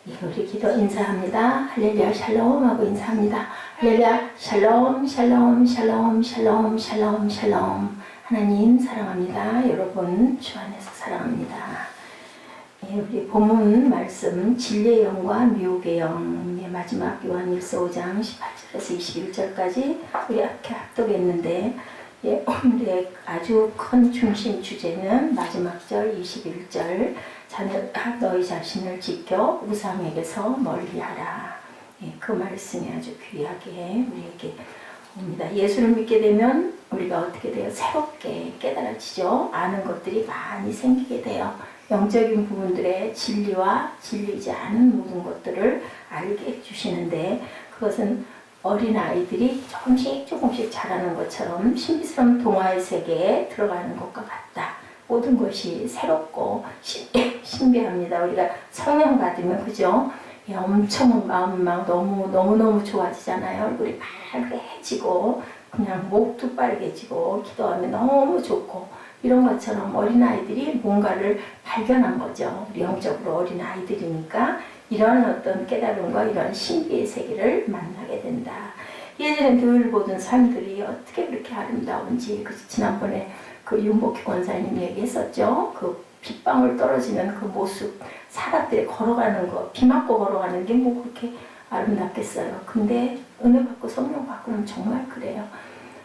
우리 기도 인사합니다. 할렐루야 샬롬 하고 인사합니다. 할렐루야 샬롬 샬롬 샬롬 샬롬 샬롬 샬롬. 하나님 사랑합니다. 여러분 주 안에서 사랑합니다. 우리 본문 말씀 진리의 영과 미혹의 영의 마지막 요한일서 5장 18절에서 21절까지 우리 이렇게 합독했는데 오늘의 아주 큰 중심 주제는 마지막 절 21절 자녀들아 너희 자신을 지켜 우상에게서 멀리하라. 그 말씀이 아주 귀하게 우리에게 옵니다. 예수를 믿게 되면 우리가 어떻게 돼요? 새롭게 깨달아지죠. 아는 것들이 많이 생기게 돼요. 영적인 부분들의 진리와 진리이지 않은 모든 것들을 알게 해주시는데 그것은 어린아이들이 조금씩 자라는 것처럼 신비스러운 동화의 세계에 들어가는 것과 같다. 모든 것이 새롭고 신비합니다. 우리가 성령 받으면 그죠? 엄청 마음이 막 너무 좋아지잖아요. 얼굴이 빨개지고 그냥 목도 빨개지고 기도하면 너무 좋고 이런 것처럼 어린아이들이 뭔가를 발견한 거죠. 우리 영적으로 어린아이들이니까 이런 어떤 깨달음과 이런 신비의 세계를 만나게 된다. 예전에 늘 보던 삶들이 어떻게 그렇게 아름다운지 지난번에 그 윤복희 권사님 얘기했었죠. 그 빗방울 떨어지는 그 모습, 사람들이 걸어가는 거, 비 맞고 걸어가는 게 뭐 그렇게 아름답겠어요. 근데 은혜 받고 성령 받고는 정말 그래요.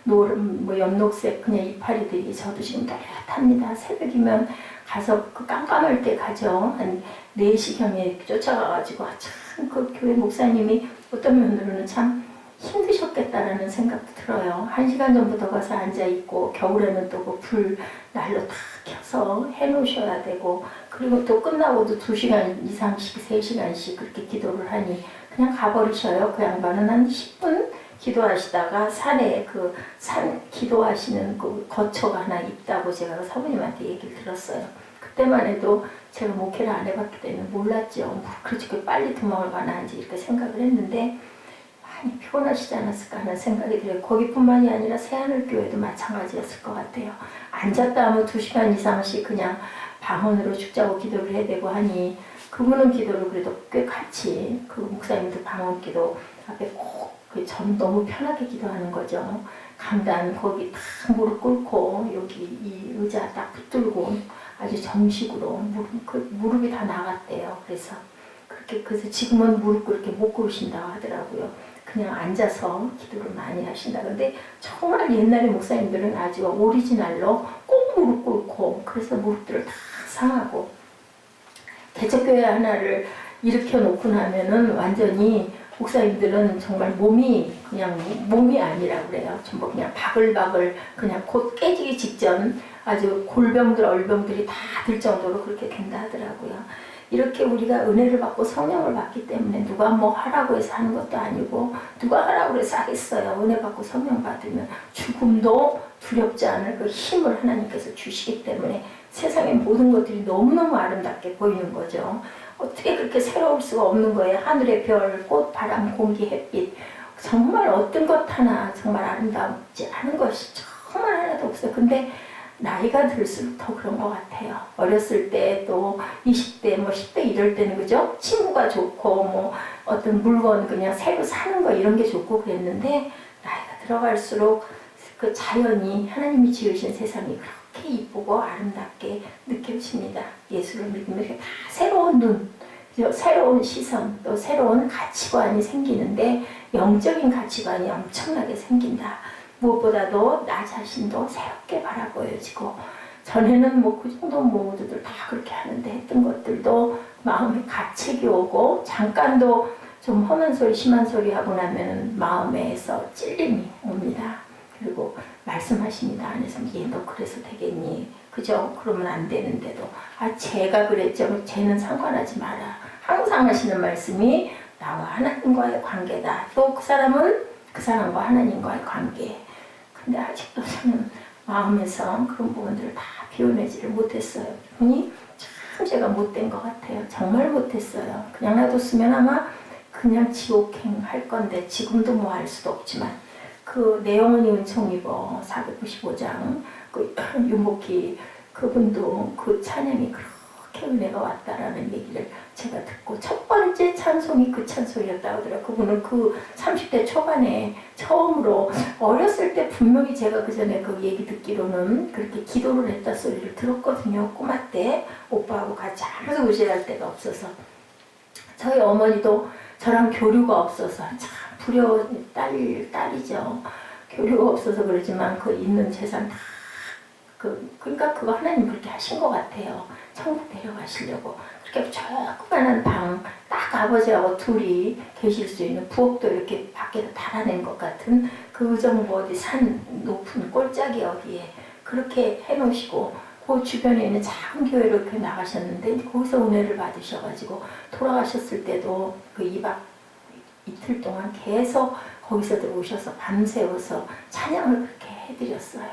노름, 연녹색 그냥 이파리들이 저도 지금 따뜻합니다. 새벽이면 가서 그 깜깜할 때 가죠. 한 4시경에 쫓아가가지고 참 그 교회 목사님이 어떤 면으로는 참 힘드셨겠다라는 생각도 들어요. 1시간 전부터 가서 앉아있고 겨울에는 또 그 불 난로 다 켜서 해놓으셔야 되고 그리고 또 끝나고도 2시간 이상씩 3시간씩 그렇게 기도를 하니 그냥 가버리셔요. 그 양반은 한 10분 기도하시다가 산에 그 산 기도하시는 그 거처가 하나 있다고 제가 사모님한테 얘기를 들었어요. 그때만 해도 제가 목회를 안 해봤기 때문에 몰랐죠. 그렇게 빨리 도망을 가나는지 이렇게 생각을 했는데 많이 피곤하시지 않았을까 하는 생각이 들어요. 거기뿐만이 아니라 새하늘교회도 마찬가지였을 것 같아요. 앉았다 하면 2시간 이상씩 그냥 방언으로 죽자고 기도를 해야 되고 하니 그분은 기도를 그래도 꽤 같이 그 목사님도 방언 기도 앞에 꼭 전 너무 편하게 기도하는 거죠. 강단 거기 딱 무릎 꿇고 여기 이 의자 딱 붙들고 아주 정식으로 무릎이 다 나갔대요. 그래서 지금은 무릎 그렇게 못 꿇으신다고 하더라고요. 그냥 앉아서 기도를 많이 하신다. 근데 정말 옛날에 목사님들은 아주 오리지널로 꼭 무릎 꿇고 그래서 무릎들을 다 상하고 개척교회 하나를 일으켜 놓고 나면은 완전히 목사님들은 정말 몸이 아니라 그래요. 전부 그냥 바글바글 그냥 곧 깨지기 직전 아주 골병들 얼병들이 다 들 정도로 그렇게 된다 하더라고요. 이렇게 우리가 은혜를 받고 성령을 받기 때문에 누가 뭐 하라고 해서 하는 것도 아니고 누가 하라고 해서 하겠어요. 은혜 받고 성령 받으면 죽음도 두렵지 않을 그 힘을 하나님께서 주시기 때문에 세상의 모든 것들이 너무너무 아름답게 보이는 거죠. 어떻게 그렇게 새로울 수가 없는 거예요. 하늘의 별, 꽃, 바람, 공기, 햇빛 정말 어떤 것 하나 정말 아름답지 않은 것이 정말 하나도 없어요. 근데 나이가 들수록 더 그런 것 같아요. 어렸을 때 또 20대, 10대 이럴 때는 그죠? 친구가 좋고 어떤 물건 그냥 새로 사는 거 이런 게 좋고 그랬는데 나이가 들어갈수록 그 자연이 하나님이 지으신 세상이 그렇게 이쁘고 아름답게 느껴집니다. 예수를 믿으면 이렇게 다 새로운 눈, 새로운 시선, 또 새로운 가치관이 생기는데 영적인 가치관이 엄청나게 생긴다. 무엇보다도 나 자신도 새롭게 바라보여지고 전에는 그 정도 모두들 다 그렇게 하는데 했던 것들도 마음에 가책이 오고 잠깐도 좀 험한 소리 심한 소리 하고 나면 마음에서 찔림이 옵니다. 그리고 말씀하십니다. 안에서 너 그래서 되겠니? 그죠? 그러면 안 되는데도 제가 그랬죠. 쟤는 상관하지 마라. 항상 하시는 말씀이 나와 하나님과의 관계다. 또 그 사람은 그 사람과 하나님과의 관계. 근데 아직도 저는 마음에서 그런 부분들을 다 비워내지를 못했어요. 그러니 참 제가 못된 것 같아요. 정말 못했어요. 그냥 놔뒀으면 아마 그냥 지옥행 할 건데 지금도 뭐 할 수도 없지만 그 내 영혼이 은총 입어 495장 그 윤복희 그분도 그 찬양이 그렇게 은혜가 왔다라는 얘기를 제가 듣고 첫 번째 찬송이 그 찬송이었다고 하더라고요. 그분은 그 30대 초반에 처음으로 어렸을 때 분명히 제가 그 전에 그 얘기 듣기로는 그렇게 기도를 했다 소리를 들었거든요. 꼬마 때 오빠하고 같이 아무도 의지할 데가 없어서 저희 어머니도 저랑 교류가 없어서 참 부러운 딸이죠. 교류가 없어서 그러지만 그 있는 재산 다 그러니까 그거 하나님 그렇게 하신 것 같아요. 천국 데려가시려고 그렇게 조그만한 방 딱 아버지하고 둘이 계실 수 있는 부엌도 이렇게 밖에다 달아낸 것 같은 그 정도 어디 산 높은 꼴짝이 어디에 그렇게 해놓으시고 그 주변에 있는 작은 교회로 이렇게 나가셨는데 거기서 은혜를 받으셔가지고 돌아가셨을 때도 그 2박 이틀 동안 계속 거기서 들어오셔서 밤새워서 찬양을 그렇게 해드렸어요.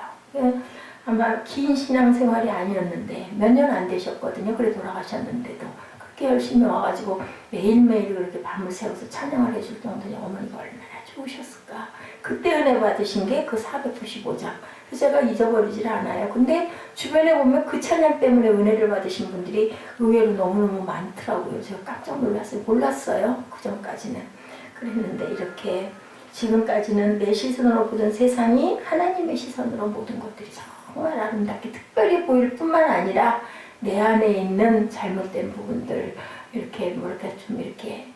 아마 긴 신앙생활이 아니었는데 몇 년 안 되셨거든요. 그래 돌아가셨는데도 그렇게 열심히 와가지고 매일매일 그렇게 밤을 새워서 찬양을 해줄 정도니 어머니가 얼마나 좋으셨을까. 그때 은혜 받으신 게 그 495장. 그래서 제가 잊어버리질 않아요. 근데 주변에 보면 그 찬양 때문에 은혜를 받으신 분들이 의외로 너무너무 많더라고요. 제가 깜짝 놀랐어요. 몰랐어요. 그 전까지는. 그랬는데 이렇게 지금까지는 내 시선으로 보던 세상이 하나님의 시선으로 모든 것들이 정말 아름답게 특별히 보일 뿐만 아니라 내 안에 있는 잘못된 부분들 이렇게 뭐랄까 좀 이렇게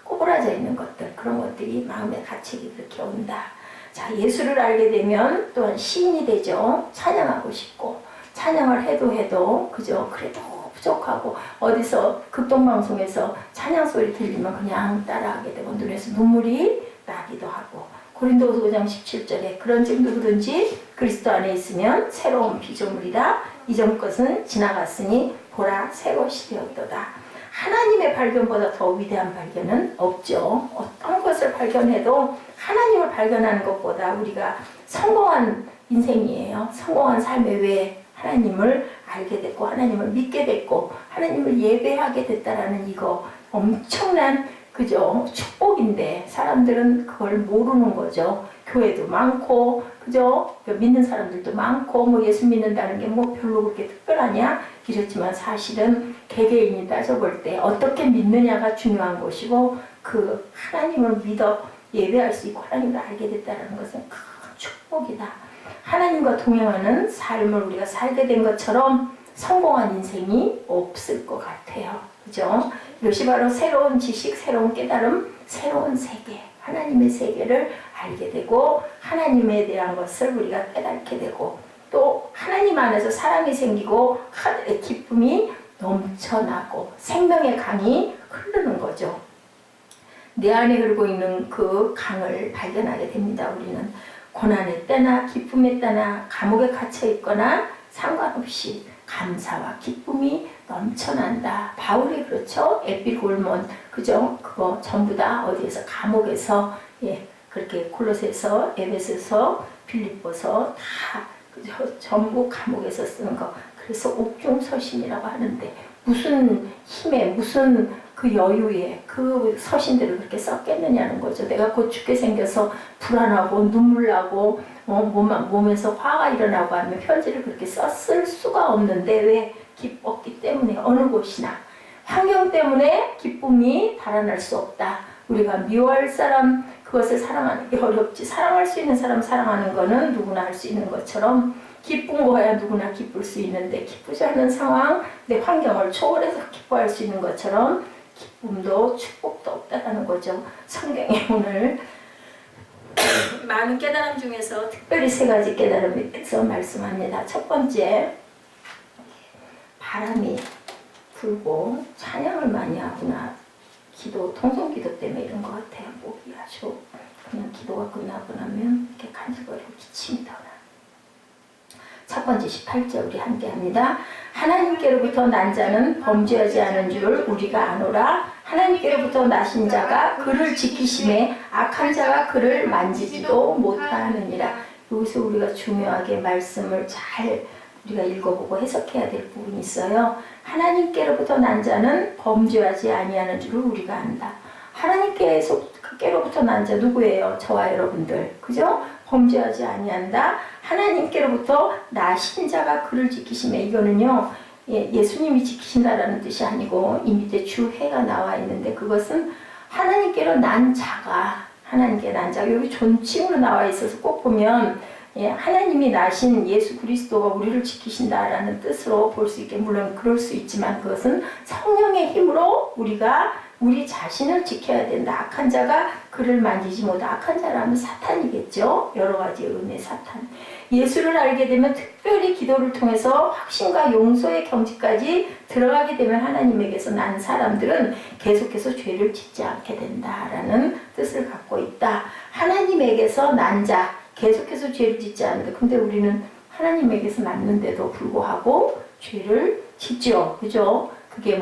꼬부라져 있는 것들 그런 것들이 마음에 갇히게 그렇게 온다. 자, 예수를 알게 되면 또한 시인이 되죠. 찬양하고 싶고 찬양을 해도 그죠. 그래도 부족하고 어디서 극동방송에서 찬양 소리 들리면 그냥 따라하게 되고 눈에서 눈물이 나기도 하고 고린도후서 5장 17절에 그런즉 누구든지 그리스도 안에 있으면 새로운 피조물이라 이전 것은 지나갔으니 보라 새 것이 되었도다. 하나님의 발견보다 더 위대한 발견은 없죠. 어떤 것을 발견해도 하나님을 발견하는 것보다 우리가 성공한 인생이에요. 성공한 삶에 왜 하나님을 알게 됐고 하나님을 믿게 됐고 하나님을 예배하게 됐다라는 이거 엄청난 그죠? 축복인데 사람들은 그걸 모르는 거죠. 교회도 많고 그죠? 믿는 사람들도 많고 뭐 예수 믿는다는 게 뭐 별로 그렇게 특별하냐? 이렇지만 사실은 개개인이 따져볼 때 어떻게 믿느냐가 중요한 것이고 그 하나님을 믿어 예배할 수 있고 하나님을 알게 됐다는 것은 큰 축복이다. 하나님과 동행하는 삶을 우리가 살게 된 것처럼 성공한 인생이 없을 것 같아요. 그죠? 이것이 바로 새로운 지식, 새로운 깨달음, 새로운 세계, 하나님의 세계를 알게 되고 하나님에 대한 것을 우리가 깨닫게 되고 또 하나님 안에서 사랑이 생기고 하늘의 기쁨이 넘쳐나고 생명의 강이 흐르는 거죠. 내 안에 흐르고 있는 그 강을 발견하게 됩니다. 우리는 고난의 때나 기쁨의 때나 감옥에 갇혀 있거나 상관없이 감사와 기쁨이 넘쳐난다. 바울이 그렇죠. 에피골몬 그죠? 그거 전부 다 어디에서 감옥에서 그렇게 골로새서, 에베소서, 빌립보서 다 그죠? 전부 감옥에서 쓰는 거. 그래서 옥중서신이라고 하는데 무슨 힘에 무슨 그 여유에 그 서신들을 그렇게 썼겠느냐는 거죠. 내가 곧 죽게 생겨서 불안하고 눈물 나고 몸에서 화가 일어나고 하면 편지를 그렇게 썼을 수가 없는데 왜 기뻤기 때문에 어느 곳이나 환경 때문에 기쁨이 달아날 수 없다. 우리가 미워할 사람 그것을 사랑하는 게 어렵지. 사랑할 수 있는 사람 사랑하는 거는 누구나 할 수 있는 것처럼 기쁜 거야 누구나 기쁠 수 있는데 기쁘지 않은 상황 내 환경을 초월해서 기뻐할 수 있는 것처럼 기쁨도 축복도 없다는 거죠. 성경에 오늘 많은 깨달음 중에서 특별히 3가지 깨달음에서 말씀합니다. 첫 번째, 바람이 불고 찬양을 많이 하구나. 통성기도 때문에 이런 것 같아요. 목이 아주 그냥 기도가 끝나고 나면 이렇게 간질거리고 기침이 나나. 첫 번째 18절 우리 함께 합니다. 하나님께로부터 난 자는 범죄하지 않은 줄을 우리가 아노라. 하나님께로부터 나신 자가 그를 지키심에 악한 자가 그를 만지지도 못하느니라. 여기서 우리가 중요하게 말씀을 잘 우리가 읽어보고 해석해야 될 부분이 있어요. 하나님께로부터 난 자는 범죄하지 아니하는 줄을 우리가 안다. 하나님께로부터 난 자 누구예요? 저와 여러분들. 그죠? 범죄하지 아니한다. 하나님께로부터 나신 자가 그를 지키심에 이거는요. 예수님이 지키신다라는 뜻이 아니고 이 밑에 주해가 나와 있는데 그것은 하나님께로 난 자가 하나님께 난 자가 여기 존칭으로 나와 있어서 꼭 보면 하나님이 나신 예수 그리스도가 우리를 지키신다라는 뜻으로 볼 수 있게 물론 그럴 수 있지만 그것은 성령의 힘으로 우리가 우리 자신을 지켜야 된다. 악한 자가 그를 만지지 못해. 악한 자라면 사탄이겠죠. 여러 가지 의미의 사탄. 예수를 알게 되면 특별히 기도를 통해서 확신과 용서의 경지까지 들어가게 되면 하나님에게서 난 사람들은 계속해서 죄를 짓지 않게 된다라는 뜻을 갖고 있다. 하나님에게서 난 자, 계속해서 죄를 짓지 않는데 근데 우리는 하나님에게서 났는데도 불구하고 죄를 짓죠. 그죠? 그게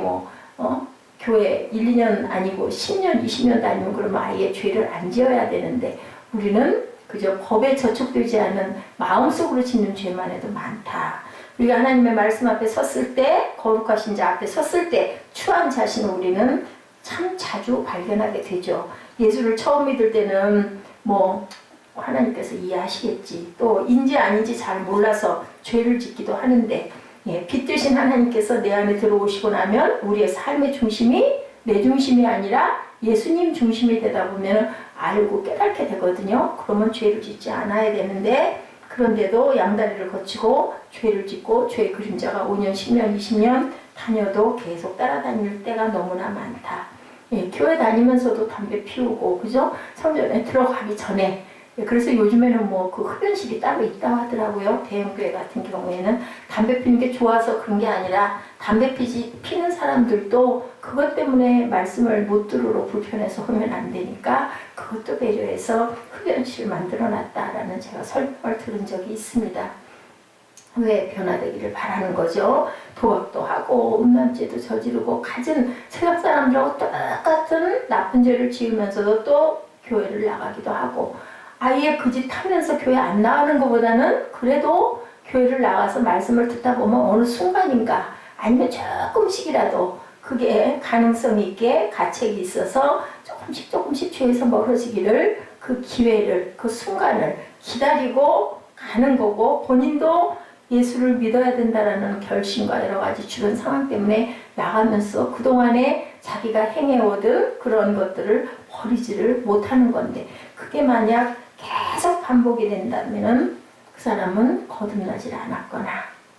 교회 1, 2년 아니고 10년, 20년 다니면 그러면 아예 죄를 안 지어야 되는데 우리는 그저 법에 저촉되지 않은 마음속으로 짓는 죄만 해도 많다. 우리가 하나님의 말씀 앞에 섰을 때 거룩하신 자 앞에 섰을 때 추한 자신을 우리는 참 자주 발견하게 되죠. 예수를 처음 믿을 때는 하나님께서 이해하시겠지. 또 인지 아닌지 잘 몰라서 죄를 짓기도 하는데 빛되신 하나님께서 내 안에 들어오시고 나면 우리의 삶의 중심이 내 중심이 아니라 예수님 중심이 되다 보면 알고 깨닫게 되거든요. 그러면 죄를 짓지 않아야 되는데 그런데도 양다리를 거치고 죄를 짓고 죄의 그림자가 5년, 10년, 20년 다녀도 계속 따라다닐 때가 너무나 많다. 교회 다니면서도 담배 피우고 그죠? 성전에 들어가기 전에 그래서 요즘에는 그 흡연실이 따로 있다고 하더라고요. 대형교회 같은 경우에는 담배 피는 게 좋아서 그런 게 아니라 담배 피는 사람들도 그것 때문에 말씀을 못 들으러 불편해서 하면 안 되니까 그것도 배려해서 흡연실 만들어 놨다라는 제가 설명을 들은 적이 있습니다. 왜 변화되기를 바라는 거죠. 도박도 하고 음란죄도 저지르고 가진 세상 사람들하고 똑같은 나쁜 죄를 지으면서도 또 교회를 나가기도 하고 아예 그 짓 하면서 교회 안 나가는 것보다는 그래도 교회를 나가서 말씀을 듣다 보면 어느 순간인가 아니면 조금씩이라도 그게 가능성이 있게 가책이 있어서 조금씩 죄에서 멀어지기를 그 기회를 그 순간을 기다리고 가는 거고 본인도 예수를 믿어야 된다라는 결심과 여러 가지 주변 상황 때문에 나가면서 그동안에 자기가 행해오던 그런 것들을 버리지를 못하는 건데 그게 만약 계속 반복이 된다면 그 사람은 거듭나질 않았거나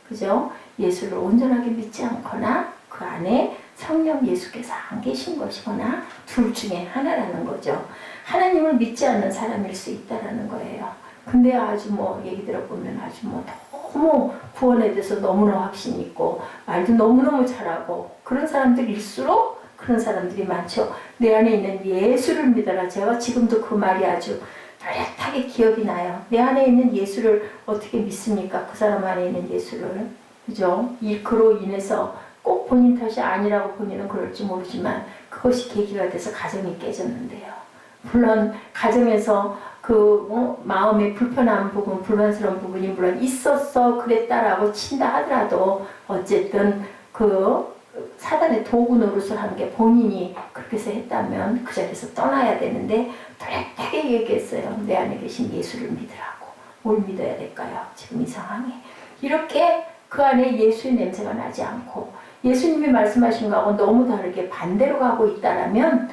그죠? 예수를 온전하게 믿지 않거나 그 안에 성령 예수께서 안 계신 것이거나 둘 중에 하나라는 거죠. 하나님을 믿지 않는 사람일 수 있다라는 거예요. 근데 아주 얘기 들어보면 아주 너무 구원에 대해서 너무나 확신이 있고 말도 너무너무 잘하고 그런 사람들일수록 그런 사람들이 많죠. 내 안에 있는 예수를 믿어라. 제가 지금도 그 말이 아주 뚜렷하게 기억이 나요. 내 안에 있는 예수를 어떻게 믿습니까? 그 사람 안에 있는 예수를. 그죠? 그로 인해서 꼭 본인 탓이 아니라고 본인은 그럴지 모르지만 그것이 계기가 돼서 가정이 깨졌는데요. 물론 가정에서 마음에 불편한 부분, 불만스러운 부분이 물론 있었어 그랬다라고 친다 하더라도 어쨌든 사단의 도구 노릇을 한 게 본인이 그렇게 해서 했다면 그 자리에서 떠나야 되는데 뚜렷하게 얘기했어요. 내 안에 계신 예수를 믿으라고. 뭘 믿어야 될까요? 지금 이 상황에. 이렇게 그 안에 예수의 냄새가 나지 않고 예수님이 말씀하신 거하고 너무 다르게 반대로 가고 있다라면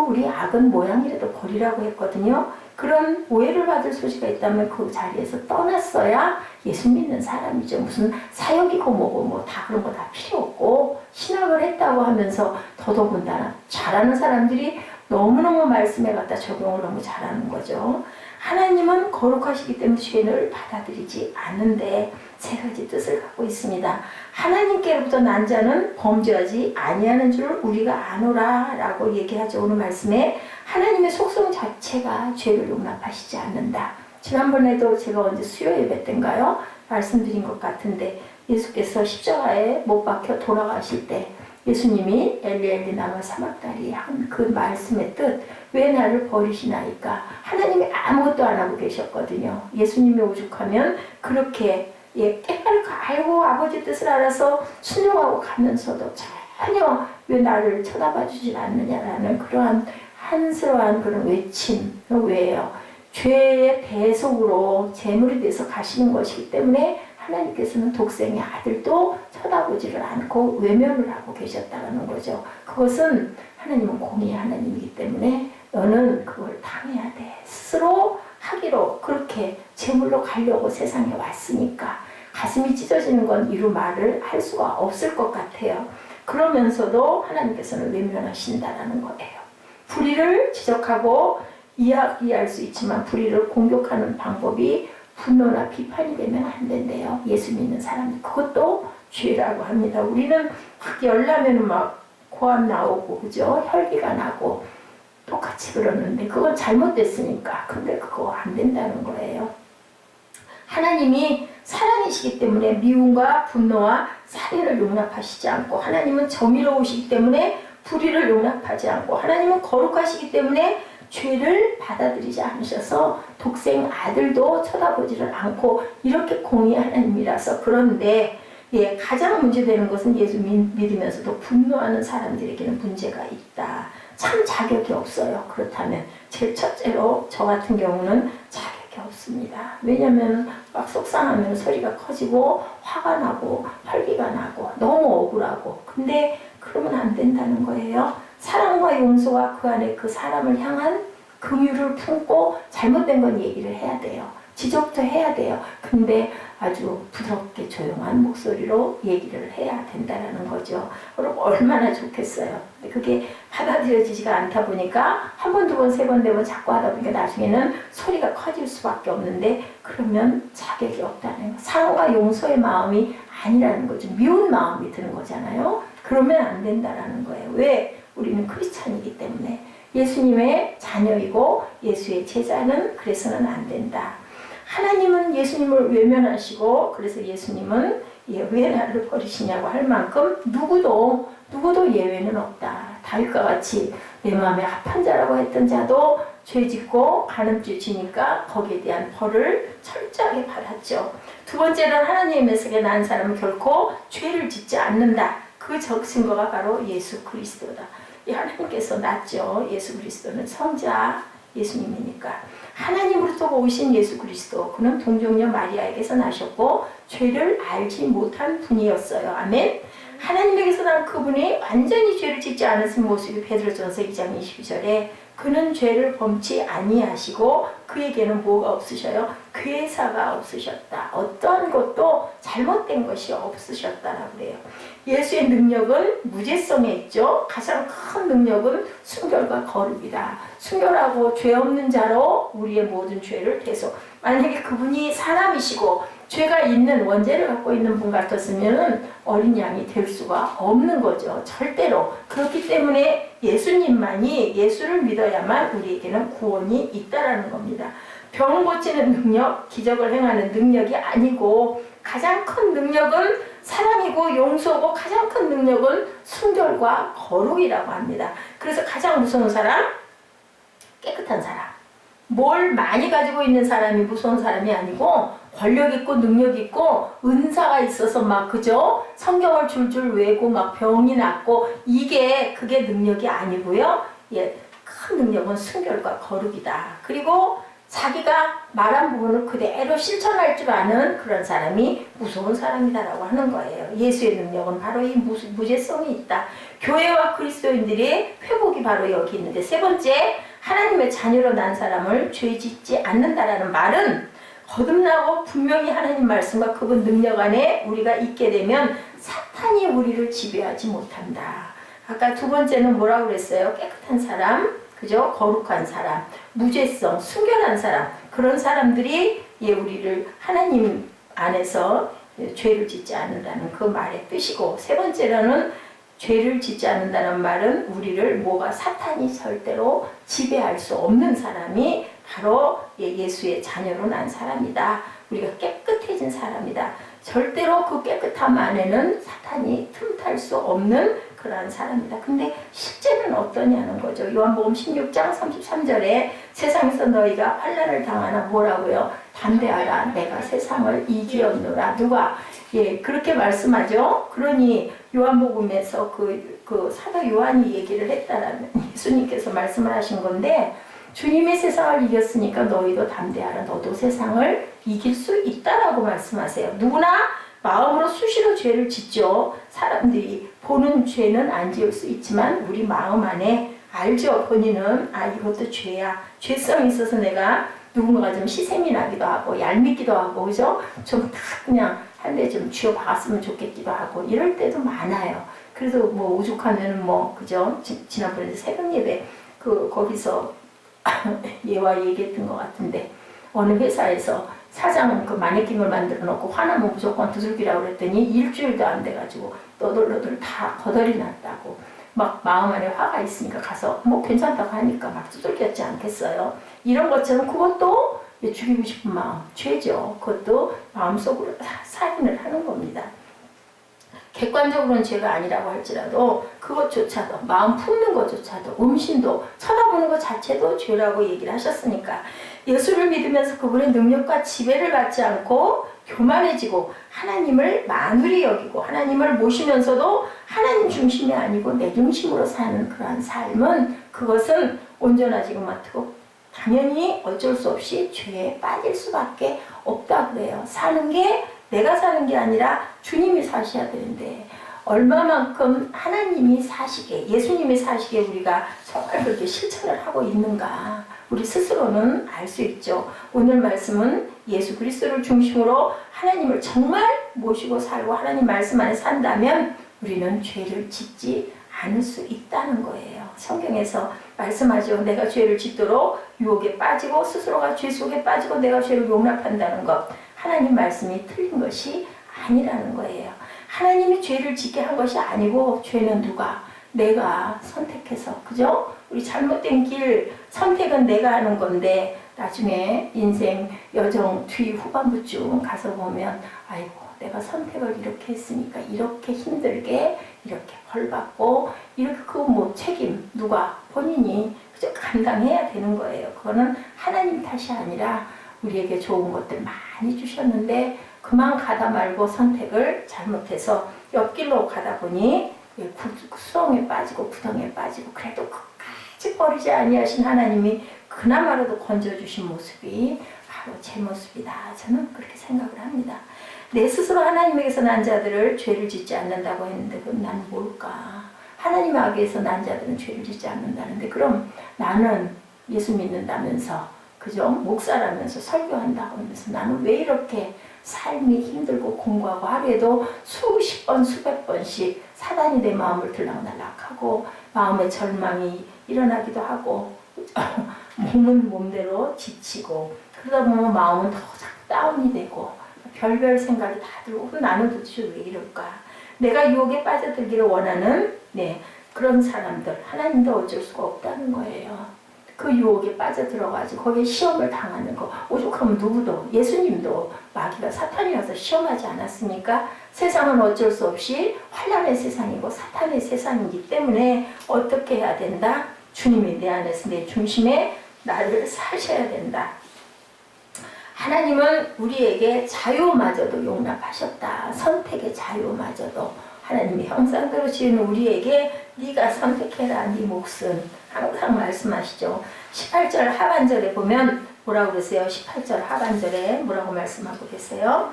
우리 악은 모양이라도 버리라고 했거든요. 그런 오해를 받을 소지가 있다면 그 자리에서 떠났어야 예수 믿는 사람이죠. 무슨 사역이고 뭐고 다 그런 거 다 필요 없고 신학을 했다고 하면서 더더군다나 잘하는 사람들이 너무너무 말씀에 갖다 적용을 너무 잘하는 거죠. 하나님은 거룩하시기 때문에 죄를 받아들이지 않는데 세 가지 뜻을 갖고 있습니다. 하나님께로부터 난 자는 범죄하지 아니하는 줄 우리가 아노라 라고 얘기하죠. 오늘 말씀에 하나님의 속성 자체가 죄를 용납하시지 않는다. 지난번에도 제가 언제 수요 예배 때인가요? 말씀드린 것 같은데 예수께서 십자가에 못 박혀 돌아가실 때 예수님이 엘리 엘리 나마 사막다리 한 그 말씀의 뜻, 왜 나를 버리시나이까? 하나님이 아무것도 안 하고 계셨거든요. 예수님이 오죽하면 그렇게 깨달고 알고 아버지 뜻을 알아서 순종하고 가면서도 전혀 왜 나를 쳐다봐 주질 않느냐라는 그러한 한스러운 그런 외침, 왜요? 죄의 대속으로 제물이 돼서 가시는 것이기 때문에 하나님께서는 독생의 아들도 쳐다보지를 않고 외면을 하고 계셨다는 거죠. 그것은 하나님은 공의의 하나님이기 때문에 너는 그걸 당해야 돼. 스스로 하기로 그렇게 제물로 가려고 세상에 왔으니까 가슴이 찢어지는 건 이루 말을 할 수가 없을 것 같아요. 그러면서도 하나님께서는 외면하신다라는 거예요. 불의를 지적하고 이야기할 수 있지만 불의를 공격하는 방법이 분노나 비판이 되면 안 된대요. 예수 믿는 사람들. 그것도 죄라고 합니다. 우리는 막 열나면 막 고함 나오고 그죠? 혈기가 나고 똑같이 그러는데 그건 잘못됐으니까. 근데 그거 안 된다는 거예요. 하나님이 사랑이시기 때문에 미움과 분노와 살인을 용납하시지 않고 하나님은 정의로우시기 때문에 불의를 용납하지 않고 하나님은 거룩하시기 때문에 죄를 받아들이지 않으셔서 독생 아들도 쳐다보지를 않고 이렇게 공의의 하나님이라서 그런데 가장 문제되는 것은 예수 믿으면서도 분노하는 사람들에게는 문제가 있다. 참 자격이 없어요. 그렇다면 제일 첫째로 저 같은 경우는 자격이 없습니다. 왜냐하면 막 속상하면 소리가 커지고 화가 나고 혈기가 나고 너무 억울하고 근데 그러면 안 된다는 거예요. 사랑과 용서와 그 안에 그 사람을 향한 긍휼을 품고 잘못된 건 얘기를 해야 돼요. 지적도 해야 돼요. 근데 아주 부드럽게 조용한 목소리로 얘기를 해야 된다는 거죠. 여러분 얼마나 좋겠어요. 근데 그게 받아들여지지가 않다 보니까 한 번, 두 번, 세 번, 네 번 자꾸 하다 보니까 나중에는 소리가 커질 수밖에 없는데 그러면 자격이 없다는 거예요. 사랑과 용서의 마음이 아니라는 거죠. 미운 마음이 드는 거잖아요. 그러면 안 된다는 거예요. 왜? 우리는 크리스찬이기 때문에 예수님의 자녀이고 예수의 제자는 그래서는 안 된다. 하나님은 예수님을 외면하시고 그래서 예수님은 왜 나를 버리시냐고 할 만큼 누구도 예외는 없다. 다윗과 같이 내 마음에 합한 자라고 했던 자도 죄짓고 간음죄 지니까 거기에 대한 벌을 철저하게 받았죠. 두 번째는 하나님의 속에 난 사람은 결코 죄를 짓지 않는다. 그 증거가 바로 예수 그리스도다. 하나님께서 낳죠. 예수 그리스도는 성자 예수님이니까. 하나님으로부터 오신 예수 그리스도 그는 동정녀 마리아에게서 나셨고 죄를 알지 못한 분이었어요. 아멘. 하나님에게서 난 그분이 완전히 죄를 짓지 않았을 모습이 베드로전서 2장 22절에 그는 죄를 범치 아니하시고 그에게는 뭐가 없으셔요? 괴사가 없으셨다. 어떠한 것도 잘못된 것이 없으셨다라고 그래요. 예수의 능력은 무죄성에 있죠. 가장 큰 능력은 순결과 거룩이다. 순결하고 죄 없는 자로 우리의 모든 죄를 대속. 만약에 그분이 사람이시고 죄가 있는 원죄를 갖고 있는 분 같았으면 어린 양이 될 수가 없는 거죠. 절대로. 그렇기 때문에 예수님만이 예수를 믿어야만 우리에게는 구원이 있다라는 겁니다. 병 고치는 능력, 기적을 행하는 능력이 아니고 가장 큰 능력은 사랑이고 용서고 가장 큰 능력은 순결과 거룩이라고 합니다. 그래서 가장 무서운 사람? 깨끗한 사람. 뭘 많이 가지고 있는 사람이 무서운 사람이 아니고 권력 있고 능력 있고 은사가 있어서 막 그죠? 성경을 줄줄 외고 막 병이 낫고 그게 능력이 아니고요. 큰 능력은 순결과 거룩이다. 그리고 자기가 말한 부분을 그대로 실천할 줄 아는 그런 사람이 무서운 사람이다라고 하는 거예요. 예수의 능력은 바로 이 무죄성이 있다. 교회와 그리스도인들의 회복이 바로 여기 있는데 세 번째, 하나님의 자녀로 난 사람을 죄 짓지 않는다라는 말은 거듭나고 분명히 하나님 말씀과 그분 능력 안에 우리가 있게 되면 사탄이 우리를 지배하지 못한다. 아까 두 번째는 뭐라고 그랬어요? 깨끗한 사람, 그죠? 거룩한 사람, 무죄성, 순결한 사람, 그런 사람들이 우리를 하나님 안에서 죄를 짓지 않는다는 그 말의 뜻이고, 세 번째로는 죄를 짓지 않는다는 말은 우리를 사탄이 절대로 지배할 수 없는 사람이 바로 예수의 자녀로 난 사람이다. 우리가 깨끗해진 사람이다. 절대로 그 깨끗함 안에는 사탄이 틈탈 수 없는 그러한 사람이다. 근데 실제는 어떠냐는 거죠. 요한복음 16장 33절에 세상에서 너희가 환난을 당하나 뭐라고요? 담대하라. 내가 세상을 이기었노라. 누가? 그렇게 말씀하죠. 그러니 요한복음에서 그 사도 요한이 얘기를 했다라는 예수님께서 말씀을 하신 건데 주님이 세상을 이겼으니까 너희도 담대하라. 너도 세상을 이길 수 있다라고 말씀하세요. 누구나 마음으로 수시로 죄를 짓죠. 사람들이 보는 죄는 안 지을 수 있지만 우리 마음 안에 알죠. 본인은 이것도 죄야. 죄성이 있어서 내가 누군가가 좀 희생이 나기도 하고 얄밉기도 하고 그죠? 좀 다 그냥 한 대 좀 쥐어 박았으면 좋겠기도 하고 이럴 때도 많아요. 그래서 뭐 오죽하면은 뭐 그죠? 지난번에 새벽 예배 거기서 예와 얘기했던 것 같은데 어느 회사에서 사장은 그 마네킹을 만들어 놓고 화나면 무조건 두들기라고 그랬더니 일주일도 안 돼가지고 너덜너덜 다 거덜이 났다고 막 마음 안에 화가 있으니까 가서 뭐 괜찮다고 하니까 막 두들겼지 않겠어요. 이런 것처럼 그것도 죽이고 싶은 마음 죄죠. 그것도 마음속으로 살인을 하는 겁니다. 객관적으로는 죄가 아니라고 할지라도 그것조차도 마음 품는 것조차도 음신도 쳐다보는 것 자체도 죄라고 얘기를 하셨으니까 예수를 믿으면서 그분의 능력과 지배를 받지 않고 교만해지고 하나님을 만홀히 여기고 하나님을 모시면서도 하나님 중심이 아니고 내 중심으로 사는 그러한 삶은 그것은 온전하지가 못하고 당연히 어쩔 수 없이 죄에 빠질 수밖에 없다고 그래요. 사는 게 내가 사는 게 아니라 주님이 사셔야 되는데 얼마만큼 하나님이 사시게 예수님이 사시게 우리가 정말 그렇게 실천을 하고 있는가 우리 스스로는 알 수 있죠. 오늘 말씀은 예수 그리스도를 중심으로 하나님을 정말 모시고 살고 하나님 말씀 안에 산다면 우리는 죄를 짓지 않을 수 있다는 거예요. 성경에서 말씀하죠. 내가 죄를 짓도록 유혹에 빠지고 스스로가 죄 속에 빠지고 내가 죄를 용납한다는 것 하나님 말씀이 틀린 것이 아니라는 거예요. 하나님이 죄를 짓게 한 것이 아니고 죄는 누가? 내가 선택해서 그죠? 우리 잘못된 길 선택은 내가 하는 건데 나중에 인생 여정 뒤 후반부쯤 가서 보면 아이고 내가 선택을 이렇게 했으니까 이렇게 힘들게 이렇게 벌받고 이렇게 그 뭐 책임 누가 본인이 그저 감당해야 되는 거예요. 그거는 하나님 탓이 아니라 우리에게 좋은 것들 많이 주셨는데 그만 가다 말고 선택을 잘못해서 옆길로 가다 보니 수렁에 빠지고 구덩이에 빠지고 그래도 끝까지 버리지 아니하신 하나님이 그나마라도 건져주신 모습이 바로 제 모습이다. 저는 그렇게 생각을 합니다. 내 스스로 하나님에게서 난 자들을 죄를 짓지 않는다고 했는데 그럼 난 뭘까? 하나님 아기에서 난 자들은 죄를 짓지 않는다는데 그럼 나는 예수 믿는다면서 그죠? 목사라면서 설교한다고 하면서 나는 왜 이렇게 삶이 힘들고 공부하고 하루에도 수십 번 수백 번씩 사단이 내 마음을 들락날락하고 마음의 절망이 일어나기도 하고 몸은 몸대로 지치고 그러다 보면 마음은 더 다운이 되고 별별 생각이 다 들고 나는 도대체 왜 이럴까? 내가 유혹에 빠져들기를 원하는 그런 사람들 하나님도 어쩔 수가 없다는 거예요. 그 유혹에 빠져들어가지고 거기에 시험을 당하는 거 오죽하면 누구도 예수님도 마귀가 사탄이 와서 시험하지 않았으니까 세상은 어쩔 수 없이 환난의 세상이고 사탄의 세상이기 때문에 어떻게 해야 된다? 주님이 내 안에서 내 중심에 나를 사셔야 된다. 하나님은 우리에게 자유마저도 용납하셨다. 선택의 자유마저도 하나님의 형상대로 지은 우리에게 네가 선택해라 네 몫은 항상 말씀하시죠. 18절 하반절에 보면 뭐라고 그러세요? 18절 하반절에 뭐라고 말씀하고 계세요?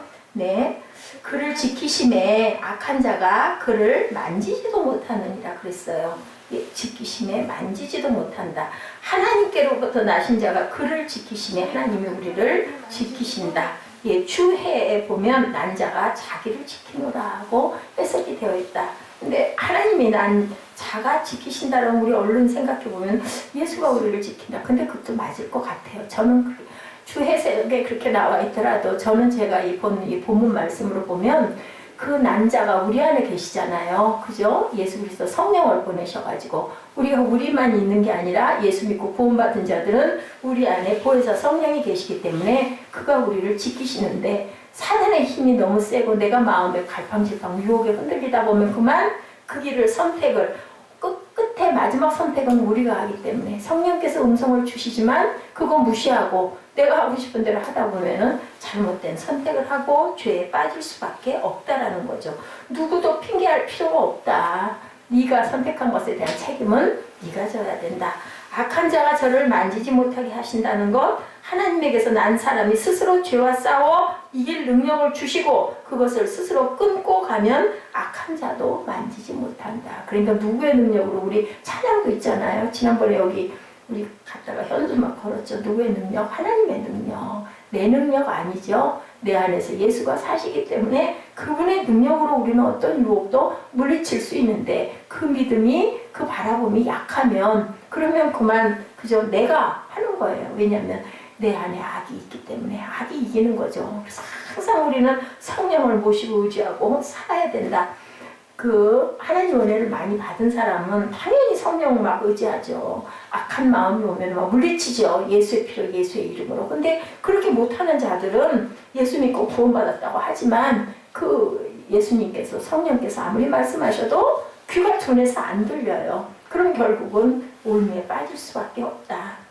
그를 지키심에 악한 자가 그를 만지지도 못하느니라 그랬어요. 지키심에 만지지도 못한다. 하나님께로부터 나신 자가 그를 지키심에 하나님이 우리를 지키신다. 주해에 보면 난 자가 자기를 지키노라 하고 해석이 되어 있다. 근데 하나님이 난 자가 지키신다라는 우리 얼른 생각해 보면 예수가 우리를 지킨다. 근데 그것도 맞을 것 같아요. 저는 주해석에 그렇게 나와 있더라도 저는 제가 이 본문 말씀으로 보면 그 난자가 우리 안에 계시잖아요. 그죠? 예수 그리스도 성령을 보내셔가지고 우리가 우리만 있는 게 아니라 예수 믿고 구원받은 자들은 우리 안에 보혜사 성령이 계시기 때문에 그가 우리를 지키시는데 사단의 힘이 너무 세고 내가 마음에 갈팡질팡 유혹에 흔들리다 보면 그만 그 길을 선택을 끝에 마지막 선택은 우리가 하기 때문에 성령께서 음성을 주시지만 그거 무시하고 내가 하고 싶은 대로 하다 보면은 잘못된 선택을 하고 죄에 빠질 수밖에 없다라는 거죠. 누구도 핑계할 필요가 없다. 네가 선택한 것에 대한 책임은 네가 져야 된다. 악한 자가 저를 만지지 못하게 하신다는 것, 하나님에게서 난 사람이 스스로 죄와 싸워 이길 능력을 주시고 그것을 스스로 끊고 가면 악한 자도 만지지 못한다. 그러니까 누구의 능력으로, 우리 찬양도 있잖아요. 지난번에 여기 우리 갔다가 현수막 걸었죠. 누구의 능력? 하나님의 능력. 내 능력 아니죠. 내 안에서 예수가 사시기 때문에 그분의 능력으로 우리는 어떤 유혹도 물리칠 수 있는데, 그 믿음이, 그 바라봄이 약하면 그러면 그만 그저 내가 하는 거예요. 왜냐하면 내 안에 악이 있기 때문에 악이 이기는 거죠. 그래서 항상 우리는 성령을 모시고 의지하고 살아야 된다. 그 하나님 은혜를 많이 받은 사람은 당연히 성령을 막 의지하죠. 악한 마음이 오면 막 물리치죠. 예수의 피로, 예수의 이름으로. 근데 그렇게 못하는 자들은 예수 믿고 구원받았다고 하지만 그 예수님께서, 성령께서 아무리 말씀하셔도 귀가 둔해서 안 들려요. 그럼 결국은 올무에 빠질 수밖에 없다.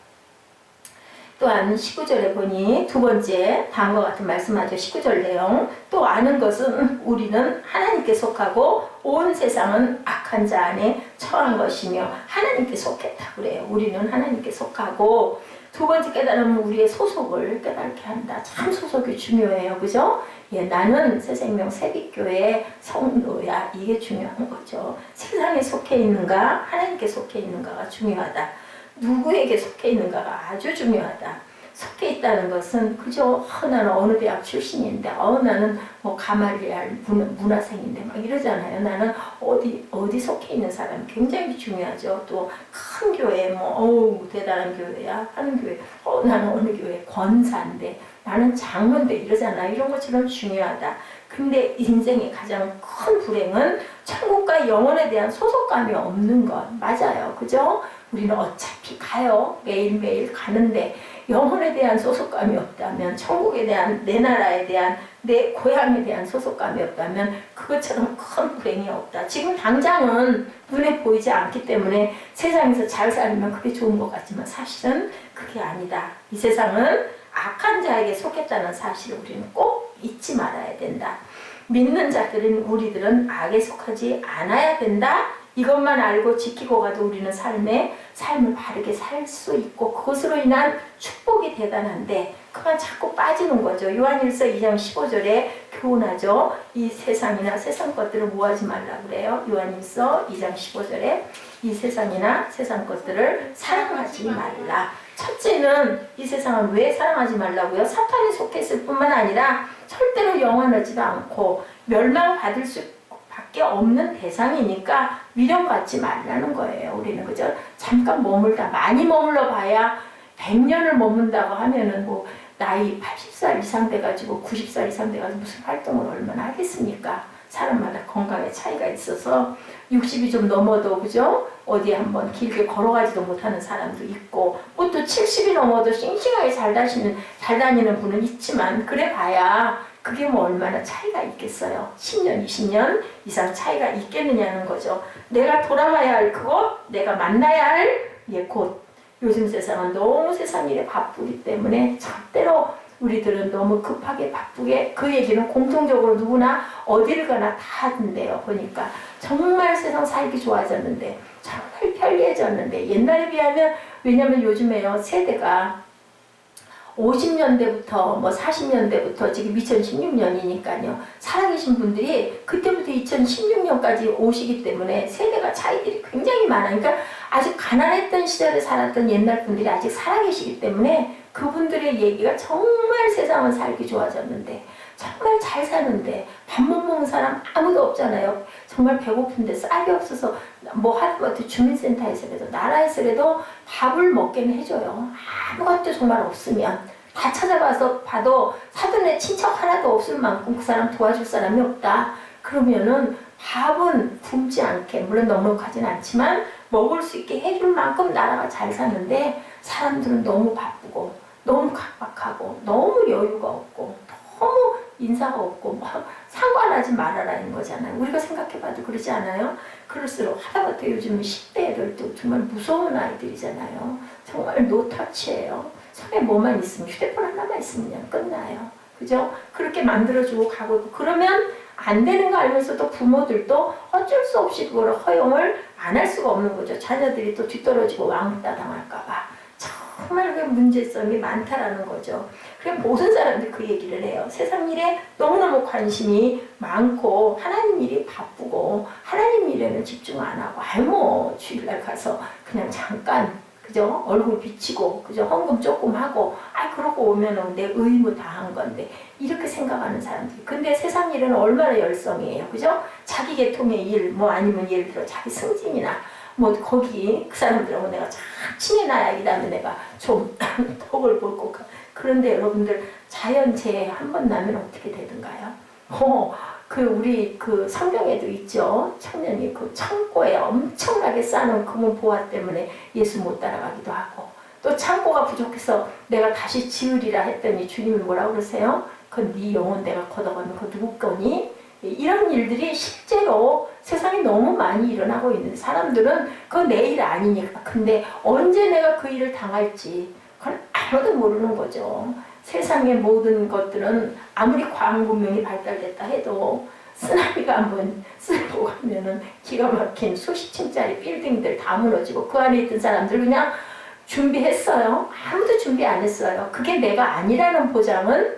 또한 19절에 보니 두 번째 다음과 같은 말씀하죠. 19절 내용. 또 아는 것은 우리는 하나님께 속하고 온 세상은 악한 자 안에 처한 것이며 하나님께 속했다 그래요. 우리는 하나님께 속하고, 두 번째 깨달으면 우리의 소속을 깨닫게 한다. 참 소속이 중요해요. 그죠? 예, 나는 새생명 새빛교회 성도야. 이게 중요한 거죠. 세상에 속해 있는가 하나님께 속해 있는가가 중요하다. 누구에게 속해 있는가가 아주 중요하다. 속해 있다는 것은 그저 나는 어느 대학 출신인데, 나는 뭐 가말리알 문화생인데 막 이러잖아요. 나는 어디 속해 있는 사람이 굉장히 중요하죠. 또 큰 교회 대단한 교회야 하는 교회, 나는 어느 교회 권사인데, 나는 장로인데 이러잖아요. 이런 것처럼 중요하다. 근데 인생의 가장 큰 불행은 천국과 영혼에 대한 소속감이 없는 것. 맞아요. 그죠? 우리는 어차피 가요. 매일매일 가는데 영혼에 대한 소속감이 없다면, 천국에 대한, 내 나라에 대한, 내 고향에 대한 소속감이 없다면 그것처럼 큰 불행이 없다. 지금 당장은 눈에 보이지 않기 때문에 세상에서 잘 살면 그게 좋은 것 같지만 사실은 그게 아니다. 이 세상은 악한 자에게 속했다는 사실을 우리는 꼭 잊지 말아야 된다. 믿는 자들은, 우리들은 악에 속하지 않아야 된다. 이것만 알고 지키고 가도 우리는 삶을 바르게 살 수 있고 그것으로 인한 축복이 대단한데, 그만 자꾸 빠지는 거죠. 요한일서 2장 15절에 교훈하죠. 이 세상이나 세상 것들을 모하지 말라 그래요. 요한일서 2장 15절에 이 세상이나 세상 것들을 사랑하지 말라. 첫째는 이 세상을 왜 사랑하지 말라고요? 사탄에 속했을 뿐만 아니라 절대로 영원하지도 않고 멸망받을 수밖에 없는 대상이니까 미련받지 말라는 거예요. 우리는 그저 잠깐 머물다, 많이 머물러 봐야 100년을 머문다고 하면은 뭐 나이 80살 이상 돼가지고 90살 이상 돼가지고 무슨 활동을 얼마나 하겠습니까? 사람마다 건강에 차이가 있어서 60이 좀 넘어도 그죠? 어디 한번 길게 걸어가지도 못하는 사람도 있고, 뭐 또 70이 넘어도 싱싱하게 잘 다니는 분은 있지만, 그래 봐야 그게 뭐 얼마나 차이가 있겠어요. 10년, 20년 이상 차이가 있겠느냐는 거죠. 내가 돌아가야 할 그곳, 내가 만나야 할 곳. 요즘 세상은 너무 세상 일에 바쁘기 때문에 절대로 우리들은 너무 급하게 바쁘게, 그 얘기는 공통적으로 누구나 어디를 가나 다 하던데요. 보니까 정말 세상 살기 좋아졌는데, 정말 편리해졌는데, 옛날에 비하면, 왜냐면 요즘에요 세대가 50년대부터 40년대부터 지금 2016년이니까요. 살아계신 분들이 그때부터 2016년까지 오시기 때문에 세대가 차이들이 굉장히 많아요. 그러니까 아주 가난했던 시절에 살았던 옛날 분들이 아직 살아계시기 때문에 그분들의 얘기가 정말 세상은 살기 좋아졌는데, 정말 잘 사는데 밥 못 먹는 사람 아무도 없잖아요. 정말 배고픈데 쌀이 없어서 뭐 하다못해 주민센터에서라도 나라에서라도 밥을 먹게는 해줘요. 아무것도 정말 없으면 다 찾아봐서 봐도 사돈의 친척 하나도 없을 만큼 그 사람 도와줄 사람이 없다. 그러면은 밥은 굶지 않게, 물론 넉넉하진 않지만 먹을 수 있게 해줄 만큼 나라가 잘 사는데, 사람들은 너무 바쁘고 너무 각박하고 너무 여유가 없고 너무 인사가 없고 상관하지 말아라는 거잖아요. 우리가 생각해봐도 그러지 않아요? 그럴수록 하다못해 요즘 10대 애들도 정말 무서운 아이들이잖아요. 정말 노터치예요. 손에 뭐만 있으면, 휴대폰 하나만 있으면 그냥 끝나요. 그죠? 그렇게 만들어주고 가고 있고, 그러면 안 되는 거 알면서도 부모들도 어쩔 수 없이 그걸 허용을 안 할 수가 없는 거죠. 자녀들이 또 뒤떨어지고 왕따 당할까 봐. 정말 그 문제점이 많다라는 거죠. 그래 모든 사람들이 그 얘기를 해요. 세상 일에 너무너무 관심이 많고 하나님 일이 바쁘고 하나님 일에는 집중 안 하고 뭐 주일날 가서 그냥 잠깐 그죠? 얼굴 비치고 그죠? 헌금 조금 하고 그러고 오면은 내 의무 다 한 건데 이렇게 생각하는 사람들이. 근데 세상 일은 얼마나 열성이에요. 그죠? 자기 계통의 일 뭐 아니면 예를 들어 자기 승진이나 뭐 거기 그 사람들하고 내가 참 친해놔야 이 다음에 내가 좀 덕을 볼 것 같아. 그런데 여러분들 자연재해 한 번 나면 어떻게 되던가요? 우리 그 성경에도 있죠. 청년이 그 창고에 엄청나게 쌓는 금은 보화 때문에 예수 못 따라가기도 하고, 또 창고가 부족해서 내가 다시 지으리라 했더니 주님이 뭐라고 그러세요? 그건 네 영혼 내가 걷어가면 그거 누구 거니? 이런 일들이 실제로 세상에 너무 많이 일어나고 있는 사람들은 그건 내 일 아니니까. 근데 언제 내가 그 일을 당할지 그건 아무도 모르는 거죠. 세상의 모든 것들은 아무리 과학 문명이 발달됐다 해도 쓰나미가 한번 쓸고 가면은 기가 막힌 수십 층짜리 빌딩들 다 무너지고 그 안에 있던 사람들 그냥 준비했어요. 아무도 준비 안 했어요. 그게 내가 아니라는 보장은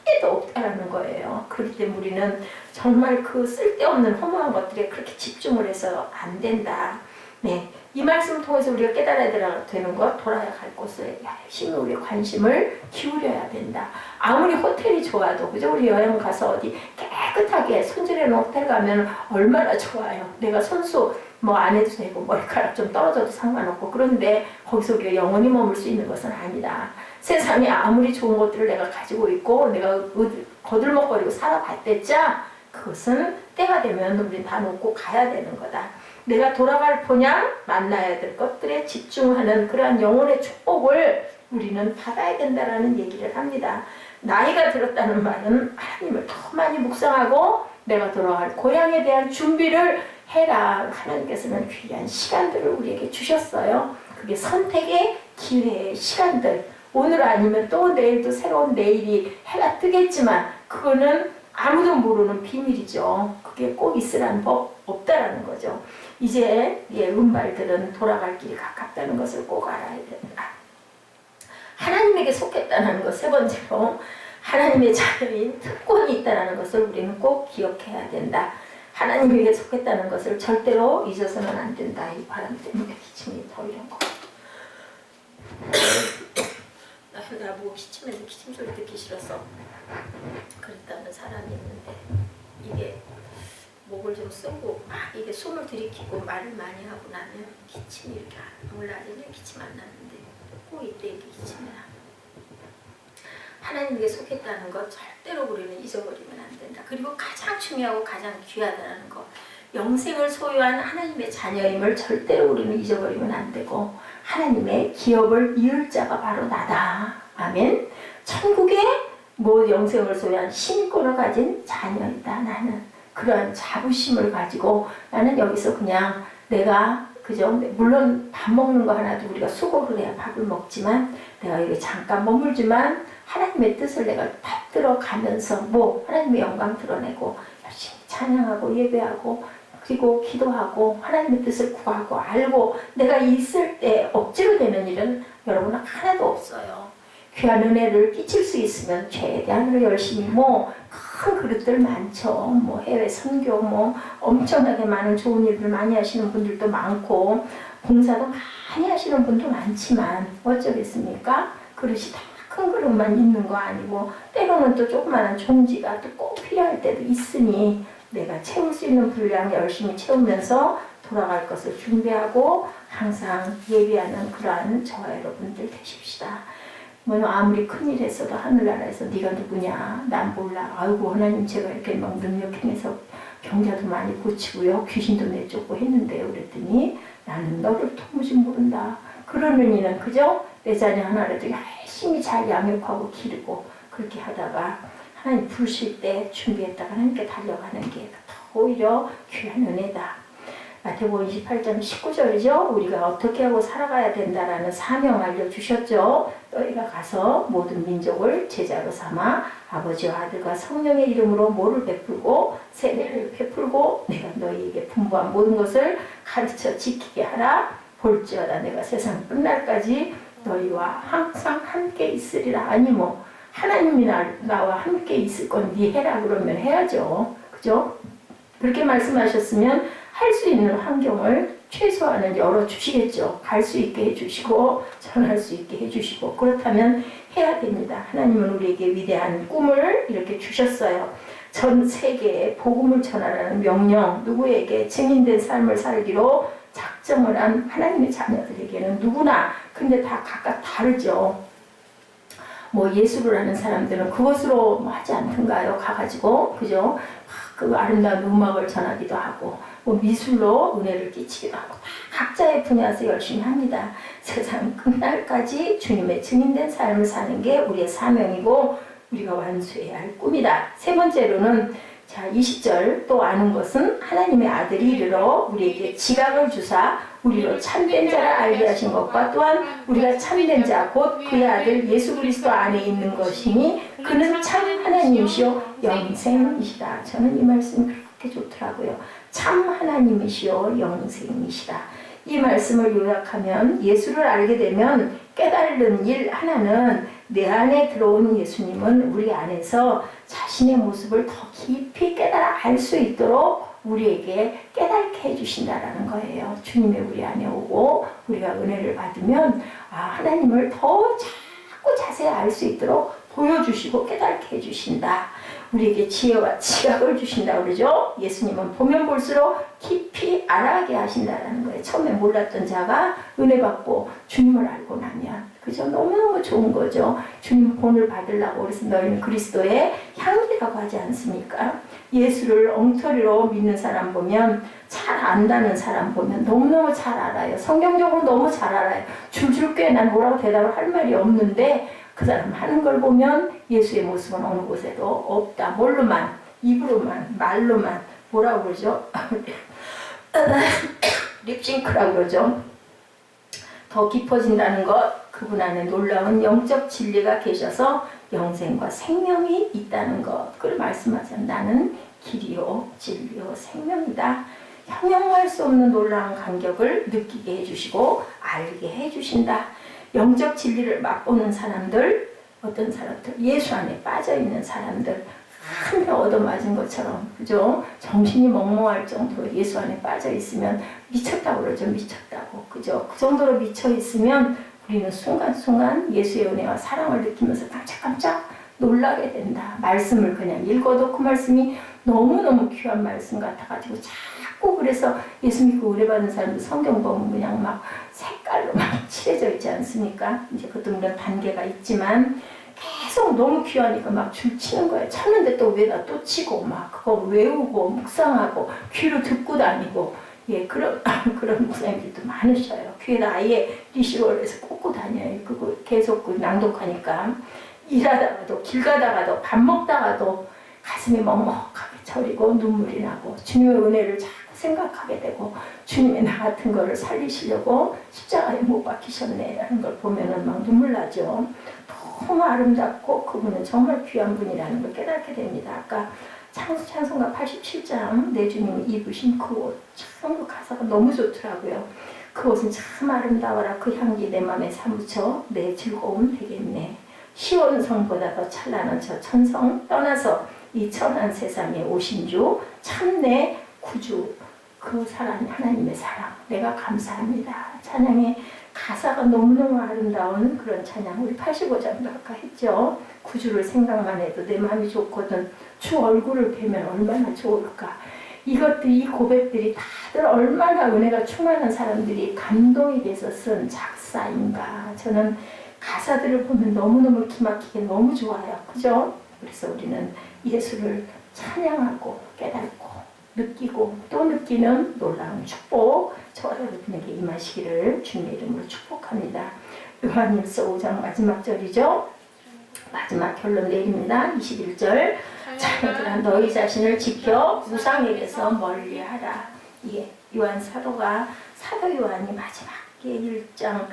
어디에도 없다라는 거예요. 그렇기 때문에 우리는 정말 그 쓸데없는 허무한 것들에 그렇게 집중을 해서 안 된다. 네, 이 말씀을 통해서 우리가 깨달아야 되는 것, 돌아야 갈 곳에 열심히 우리의 관심을 기울여야 된다. 아무리 호텔이 좋아도, 그죠? 우리 여행 가서 어디 깨끗하게 손질해놓은 호텔 가면 얼마나 좋아요. 내가 손수 뭐 안 해도 되고 머리카락 좀 떨어져도 상관없고. 그런데 거기서 우리가 영원히 머물 수 있는 것은 아니다. 세상에 아무리 좋은 것들을 내가 가지고 있고 내가 거들먹거리고 살아봤댔자 그것은 때가 되면 우린 다 놓고 가야 되는 거다. 내가 돌아갈 본향 만나야 될 것들에 집중하는 그러한 영혼의 축복을 우리는 받아야 된다라는 얘기를 합니다. 나이가 들었다는 말은 하나님을 더 많이 묵상하고 내가 돌아갈 고향에 대한 준비를 해라. 하나님께서는 귀한 시간들을 우리에게 주셨어요. 그게 선택의 기회의 시간들. 오늘 아니면 또 내일도 새로운 내일이 해가 뜨겠지만 그거는 아무도 모르는 비밀이죠. 그게 꼭 있으라는 법 없다라는 거죠. 이제 은발들은 돌아갈 길이 가깝다는 것을 꼭 알아야 된다. 하나님에게 속했다는 것, 세 번째로 하나님의 자녀인 특권이 있다는 것을 우리는 꼭 기억해야 된다. 하나님에게 속했다는 것을 절대로 잊어서는 안 된다. 이 바람 때문에 기침이 더 이런 거. 나보고 기침해서 기침 소리 듣기 싫어서 그랬다는 사람이 있는데 이게 목을 좀 쓰고 이게 숨을 들이키고 말을 많이 하고 나면 기침이 이렇게 오늘 낮에는 기침 안 나는데 꼭 이때 이렇게 기침이 나. 하나님에게 속했다는 것 절대로 우리는 잊어버리면 안 된다. 그리고 가장 중요하고 가장 귀하다는 것, 영생을 소유한 하나님의 자녀임을 절대로 우리는 잊어버리면 안 되고 하나님의 기업을 이을 자가 바로 나다. 아멘. 천국에 영생을 소유한 신권을 가진 자녀이다. 나는 그러한 자부심을 가지고 나는 여기서 그냥 내가 그죠? 물론 밥 먹는 거 하나도 우리가 수고를 해야 밥을 먹지만 내가 여기 잠깐 머물지만 하나님의 뜻을 내가 받들어 가면서 하나님의 영광 드러내고 열심히 찬양하고 예배하고 그리고 기도하고 하나님의 뜻을 구하고 알고 내가 있을 때 억지로 되는 일은 여러분 하나도 없어요. 귀한 은혜를 끼칠 수 있으면 최대한으로 열심히 큰 그릇들 많죠. 해외 선교 엄청나게 많은 좋은 일들 많이 하시는 분들도 많고 봉사도 많이 하시는 분도 많지만 어쩌겠습니까? 그릇이 다 큰 그릇만 있는 거 아니고 때로는 또 조그마한 종지가 또 꼭 필요할 때도 있으니 내가 채울 수 있는 분량 열심히 채우면서 돌아갈 것을 준비하고 항상 예비하는 그러한 저와 여러분들 되십시다. 아무리 큰일 했어도 하늘나라에서 네가 누구냐? 난 몰라. 아이고 하나님 제가 이렇게 막 능력 행해서 병자도 많이 고치고요. 귀신도 내쫓고 했는데요. 그랬더니 나는 너를 도무지 모른다. 그러느니는 그죠? 내 자녀 하나라도 열심히 잘 양육하고 기르고 그렇게 하다가 하나님 부르실 때 준비했다가 하나님께 달려가는 게 더 오히려 귀한 은혜다. 마태복음 28장 19절이죠. 우리가 어떻게 하고 살아가야 된다라는 사명 알려주셨죠. 너희가 가서 모든 민족을 제자로 삼아 아버지와 아들과 성령의 이름으로 모를 베풀고 세례를 베풀고 내가 너희에게 분부한 모든 것을 가르쳐 지키게 하라. 볼지어다 내가 세상 끝날까지 너희와 항상 함께 있으리라. 아니 뭐 하나님이 나와 함께 있을 건 네 해라 그러면 해야죠. 그죠? 그렇게 말씀하셨으면 할 수 있는 환경을 최소한은 열어주시겠죠. 갈 수 있게 해주시고 전할 수 있게 해주시고 그렇다면 해야 됩니다. 하나님은 우리에게 위대한 꿈을 이렇게 주셨어요. 전 세계에 복음을 전하라는 명령, 누구에게 증인된 삶을 살기로 작정을 한 하나님의 자녀들에게는 누구나 근데 다 각각 다르죠. 뭐 예술을 하는 사람들은 그것으로 뭐 하지 않던가요? 가가지고 그죠? 그 아름다운 음악을 전하기도 하고 뭐 미술로 은혜를 끼치기도 하고 다 각자의 분야에서 열심히 합니다. 세상 끝날까지 주님의 증인된 삶을 사는 게 우리의 사명이고 우리가 완수해야 할 꿈이다. 세 번째로는 자 20절 또 아는 것은 하나님의 아들이 이르러 우리에게 지각을 주사 우리로 참된 자를 알게 하신 것과 또한 우리가 참된 자 곧 그의 아들 예수 그리스도 안에 있는 것이니 그는 참 하나님이시요 영생이시다. 저는 이 말씀이 그렇게 좋더라고요. 참 하나님이시요 영생이시다. 이 말씀을 요약하면 예수를 알게 되면 깨달는 일 하나는 내 안에 들어온 예수님은 우리 안에서 자신의 모습을 더 깊이 깨달아 알 수 있도록 우리에게 깨닫게 해주신다라는 거예요. 주님이 우리 안에 오고 우리가 은혜를 받으면 하나님을 더 자꾸 자세히 알 수 있도록 보여주시고 깨닫게 해주신다. 우리에게 지혜와 지각을 주신다 그러죠. 예수님은 보면 볼수록 깊이 알아가게 하신다라는 거예요. 처음에 몰랐던 자가 은혜 받고 주님을 알고 나면 그죠? 너무너무 좋은 거죠. 주님 본을 받으려고 그래서 너희는 그리스도의 향기라고 하지 않습니까? 예수를 엉터리로 믿는 사람 보면 잘 안다는 사람 보면 너무너무 잘 알아요. 성경적으로 너무 잘 알아요. 줄줄 꽤 난 뭐라고 대답을 할 말이 없는데 그 사람 하는 걸 보면 예수의 모습은 어느 곳에도 없다. 뭘로만, 입으로만, 말로만 뭐라고 그러죠? 립싱크라고 그러죠. 더 깊어진다는 것, 그분 안에 놀라운 영적 진리가 계셔서 영생과 생명이 있다는 것. 그걸 말씀하잖아요. 나는 길이요, 진리요, 생명이다. 형용할 수 없는 놀라운 감격을 느끼게 해주시고 알게 해주신다. 영적 진리를 맛보는 사람들, 어떤 사람들, 예수 안에 빠져있는 사람들, 한 명 얻어맞은 것처럼, 그죠? 정신이 멍멍할 정도로 예수 안에 빠져있으면 미쳤다고 그러죠, 미쳤다고. 그죠? 그 정도로 미쳐있으면 우리는 순간순간 예수의 은혜와 사랑을 느끼면서 깜짝깜짝 놀라게 된다. 말씀을 그냥 읽어도 그 말씀이 너무너무 귀한 말씀 같아가지고 자꾸 그래서 예수 믿고 의뢰받은 사람들 성경 보면 그냥 막 색깔로 막 칠해져 있지 않습니까? 이제 그것도 물론 단계가 있지만 계속 너무 귀하니까 막 줄 치는 거예요. 쳤는데 또 위에다 또 치고 막 그거 외우고 묵상하고 귀로 듣고 다니고 예 그런 목사님들도 많으셔요. 귀에다 아예 리시버를 해서 꽂고 다녀요. 그거 계속 그 낭독하니까 일하다가도 길 가다가도 밥 먹다가도 가슴이 먹먹하게 저리고 눈물이 나고 주님의 은혜를 자꾸 생각하게 되고 주님의 나 같은 거를 살리시려고 십자가에 못 박히셨네 라는 걸 보면은 막 눈물 나죠. 너무 아름답고 그분은 정말 귀한 분이라는 걸 깨닫게 됩니다. 아까 찬송가 87장 내 주님이 입으신 그 옷 참 그 가사가 너무 좋더라고요. 그 옷은 참 아름다워라 그 향기 내 맘에 사무쳐 내 즐거움 되겠네. 시온 성보다 더 찬란한 저 천성 떠나서 이 천한 세상에 오신 주 참내 구주 그 사랑 하나님의 사랑 내가 감사합니다. 찬양의 가사가 너무너무 아름다운 그런 찬양 우리 85장도 아까 했죠. 구주를 생각만 해도 내 마음이 좋거든 주 얼굴을 뵈면 얼마나 좋을까. 이것들이 이 고백들이 다들 얼마나 은혜가 충만한 사람들이 감동이 돼서 쓴 작사인가. 저는 가사들을 보면 너무너무 기막히게 너무 좋아요. 그죠? 그래서 우리는 예수를 찬양하고 깨닫고 느끼고 또 느끼는 놀라운 축복 저와 여러분에게 임하시기를 주님의 이름으로 축복합니다. 요한일서 5장 마지막 절이죠. 마지막 결론 내립니다. 21절 자녀들아 너희 자신을 지켜 우상에게서 멀리하라. 예, 요한 사도가 사도 요한이 마지막에 1장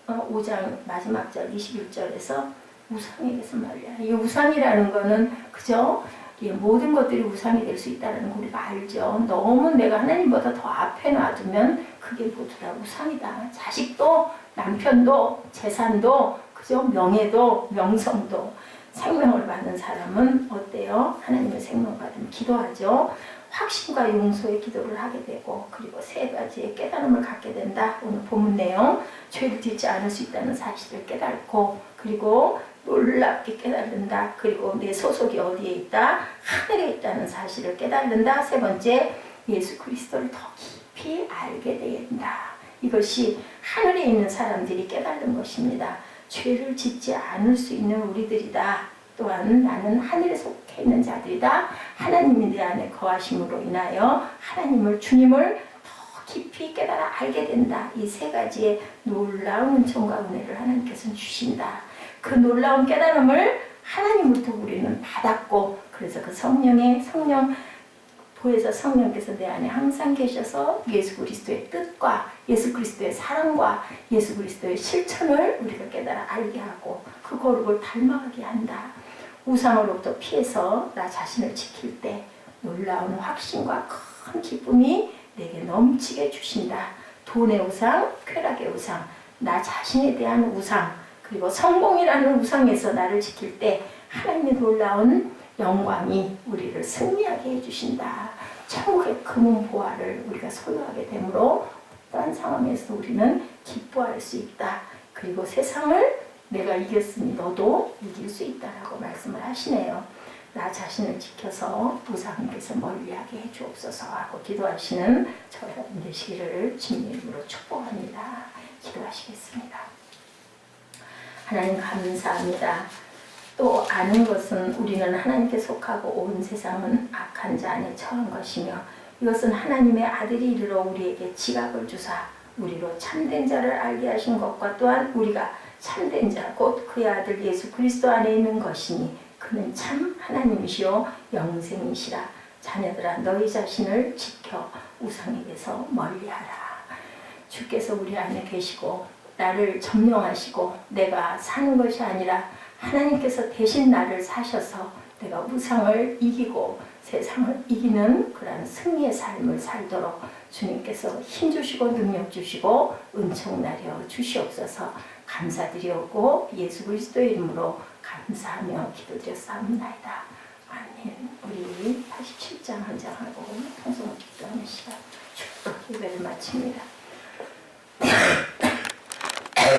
5장 마지막 절 21절에서 우상에게서 멀리하라. 이 우상이라는 거는 그죠? 우리의 모든 것들이 우상이 될 수 있다는 거 우리가 알죠. 너무 내가 하나님보다 더 앞에 놔두면 그게 모두 다 우상이다. 자식도, 남편도, 재산도, 그죠? 명예도, 명성도. 생명을 받는 사람은 어때요? 하나님의 생명을 받으면 기도하죠. 확신과 용서의 기도를 하게 되고, 그리고 세 가지의 깨달음을 갖게 된다. 오늘 본문 내용, 죄를 짓지 않을 수 있다는 사실을 깨닫고, 그리고 놀랍게 깨달는다. 그리고 내 소속이 어디에 있다? 하늘에 있다는 사실을 깨달는다. 세 번째, 예수 그리스도를 더 깊이 알게 된다. 이것이 하늘에 있는 사람들이 깨달는 것입니다. 죄를 짓지 않을 수 있는 우리들이다. 또한 나는 하늘에 속해 있는 자들이다. 하나님이 내 안에 거하심으로 인하여 하나님을, 주님을 더 깊이 깨달아 알게 된다. 이 세 가지의 놀라운 은총과 은혜를 하나님께서는 주신다. 그 놀라운 깨달음을 하나님으로부터 우리는 받았고, 그래서 그 성령 보혜사 성령께서 내 안에 항상 계셔서 예수 그리스도의 뜻과 예수 그리스도의 사랑과 예수 그리스도의 실천을 우리가 깨달아 알게 하고 그 거룩을 닮아가게 한다. 우상으로부터 피해서 나 자신을 지킬 때 놀라운 확신과 큰 기쁨이 내게 넘치게 주신다. 돈의 우상, 쾌락의 우상, 나 자신에 대한 우상, 그리고 성공이라는 우상에서 나를 지킬 때 하나님의 놀라운 영광이 우리를 승리하게 해주신다. 천국의 금은 보화를 우리가 소유하게 되므로 어떠한 상황에서 우리는 기뻐할 수 있다. 그리고 세상을 내가 이겼으니 너도 이길 수 있다라고 말씀을 하시네요. 나 자신을 지켜서 우상에게서 멀리하게 해주옵소서 하고 기도하시는 저 여러분 되시기를 주님의 이름으로 축복합니다. 기도하시겠습니다. 하나님 감사합니다. 또 아는 것은 우리는 하나님께 속하고 온 세상은 악한 자 안에 처한 것이며 이것은 하나님의 아들이 이르러 우리에게 지각을 주사 우리로 참된 자를 알게 하신 것과 또한 우리가 참된 자 곧 그의 아들 예수 그리스도 안에 있는 것이니 그는 참 하나님이시요 영생이시라. 자녀들아 너희 자신을 지켜 우상에게서 멀리하라. 주께서 우리 안에 계시고 나를 점령하시고 내가 사는 것이 아니라 하나님께서 대신 나를 사셔서 내가 우상을 이기고 세상을 이기는 그러한 승리의 삶을 살도록 주님께서 힘주시고 능력 주시고 은총 나려 주시옵소서. 감사드리옵고 예수 그리스도의 이름으로 감사하며 기도드렸사옵나이다. 아멘. 우리 87장 한 장하고 통성을 기도하는 시간 축복 예배를 마칩니다.